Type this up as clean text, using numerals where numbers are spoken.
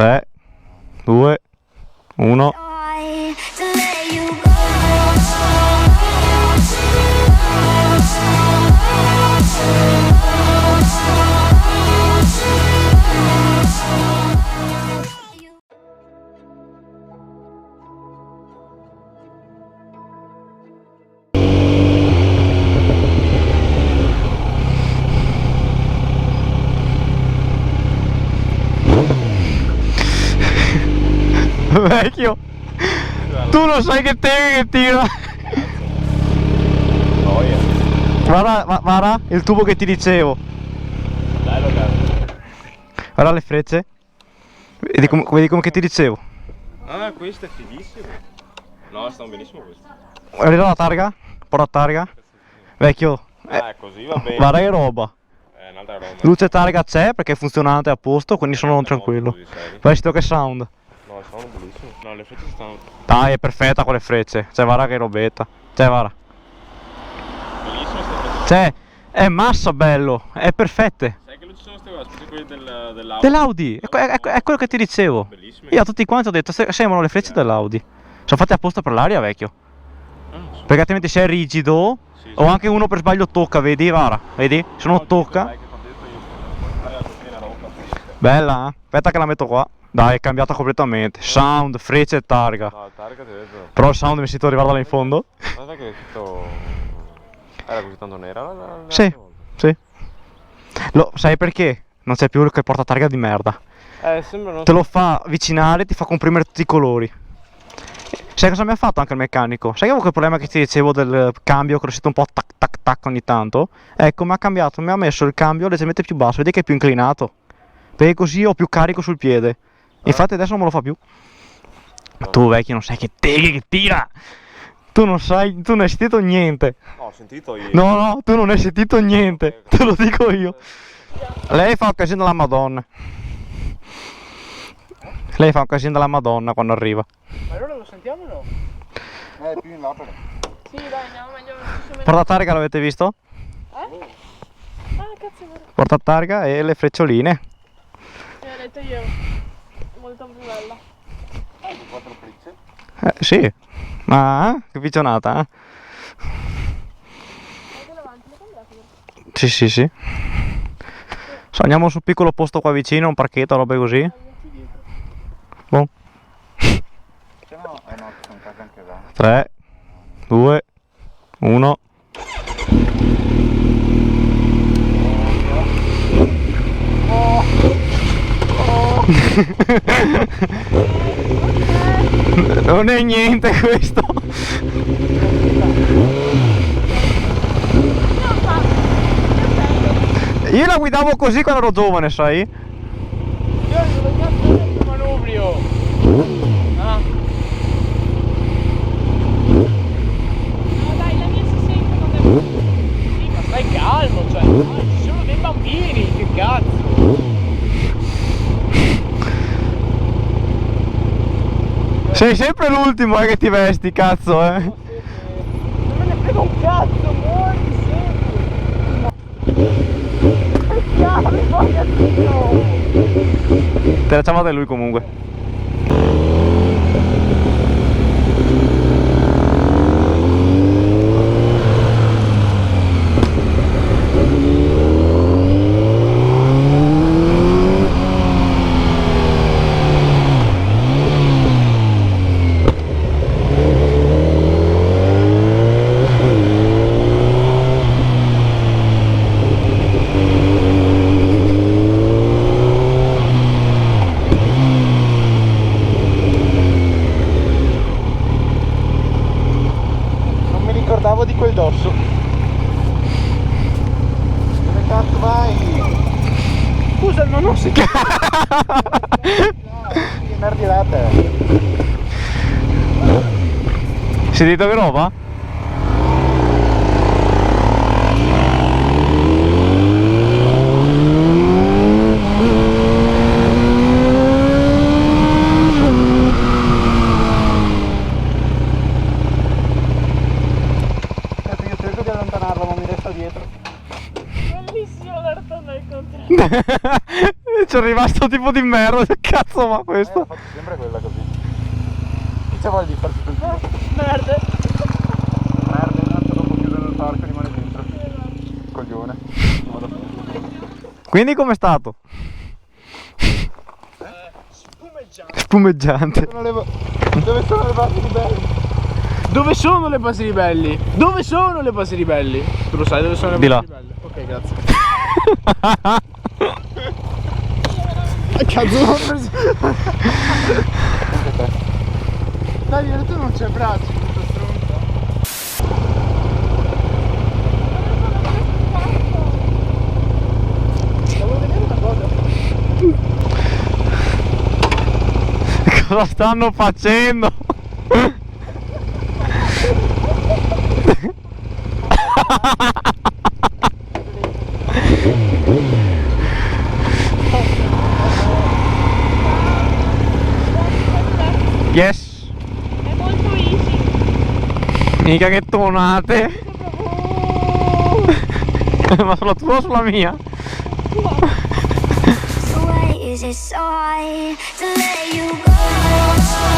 3, 2, 1. Vecchio, tu non sai che tira. Guarda il tubo che ti dicevo. Bello cazzo. Guarda le frecce. Vedi come che ti dicevo. Ah, questo è fighissimo. No, stanno benissimo questi. Guarda la targa, porta targa. Vecchio, Così va bene. guarda che roba. Un'altra roba. Luce targa c'è perché è funzionante a posto, quindi sono tranquillo. Guarda che sound. No, stanno bellissimo. No, le frecce stanno Dai, è perfetta con le frecce. Cioè, guarda che robetta. Cioè, guarda. bellissime queste frecce. Cioè, è massa bello, è perfette. Sai che non ci sono queste qua, specie quelli dell'auto. Dell'Audi, è quello che ti dicevo. Bellissime. Io a tutti quanti ho detto, sembrano le frecce dell'Audi. Sono fatte apposta per l'aria, vecchio. Perché altrimenti se è rigido, Sì. o anche uno per sbaglio tocca, vedi, guarda, vedi? Se non tocca. Bella, eh? Aspetta che la metto qua. Dai, è cambiata completamente. Sound, frecce e targa. No, il targa ti ho detto. Però il sound mi sento arrivare là in fondo. Guarda che è tutto... Era così tanto nera Sì, sì. Sai perché? Non c'è più il portatarga di merda. Sembrano... Te lo fa avvicinare, ti fa comprimere tutti i colori. Sai cosa mi ha fatto anche il meccanico? Sai che avevo quel problema che ti dicevo del cambio, che lo sento un po' tac tac tac ogni tanto? Ecco, mi ha cambiato, mi ha messo il cambio leggermente più basso, vedi che è più inclinato. Perché così ho più carico sul piede. Infatti adesso non me lo fa più. Ma tu vecchio non sai che tira! Tu non hai sentito niente. No, ho sentito io. No, tu non hai sentito niente, te lo dico io. Lei fa un casino della Madonna. Lei fa un casino della Madonna quando arriva. Ma allora lo sentiamo o no? Più in là però. Sì, dai, andiamo meglio. Portatarga l'avete visto? Ah, cazzo, guarda. Portatarga e le freccioline. Mi ha detto io. Molto più bella. Quattro frecce. Sì. Ma che piccionata, eh? Anche davanti, le cambiate? Sì. Andiamo su un piccolo posto qua vicino, un parchetto, robe così. Boh. Se no, no, sono case anche là. 3, 2, 1. Non è niente questo. Io la guidavo così quando ero giovane, sai? Io dove cazzo è il manubrio? Ah. No, dai, la mia si sente quando è... Sì, ma stai calmo, cioè, dai, ci sono dei bambini, che cazzo? Sei sempre l'ultimo che ti vesti, cazzo, Non me ne frega un cazzo, muori sempre! Che chiave, ragazzino! Te la chiamata lui comunque. Di quel dosso. Dove cazzo vai? Scusa, non si chiama. Che merdirate. Sentito che roba? Dietro. Bellissimo la rotonda al contrario. C'è rimasto tipo di merda, che cazzo ma questo? Faccio sempre quella così. Chi c'è voglia di farsi tutto? Merda. Merda, tanto dopo chiudono il parco rimane dentro. Coglione. Vado fuori. Quindi com'è stato? Spumeggiante. Spumeggiante. Dove sono le basi ribelli? Dove sono le basi ribelli? Dove sono le basi ribelli? Tu lo sai dove sono le Di basi là. ribelli? Ok, grazie. Cazzo, non ho preso. Dai, tu non c'hai bracci, questo stronzo. Stavo vedendo una cosa. Cosa stanno facendo? Yes. È molto easy. Mica che tonate. Ma sulla tua o sulla mia? Why is it so hard to let you go?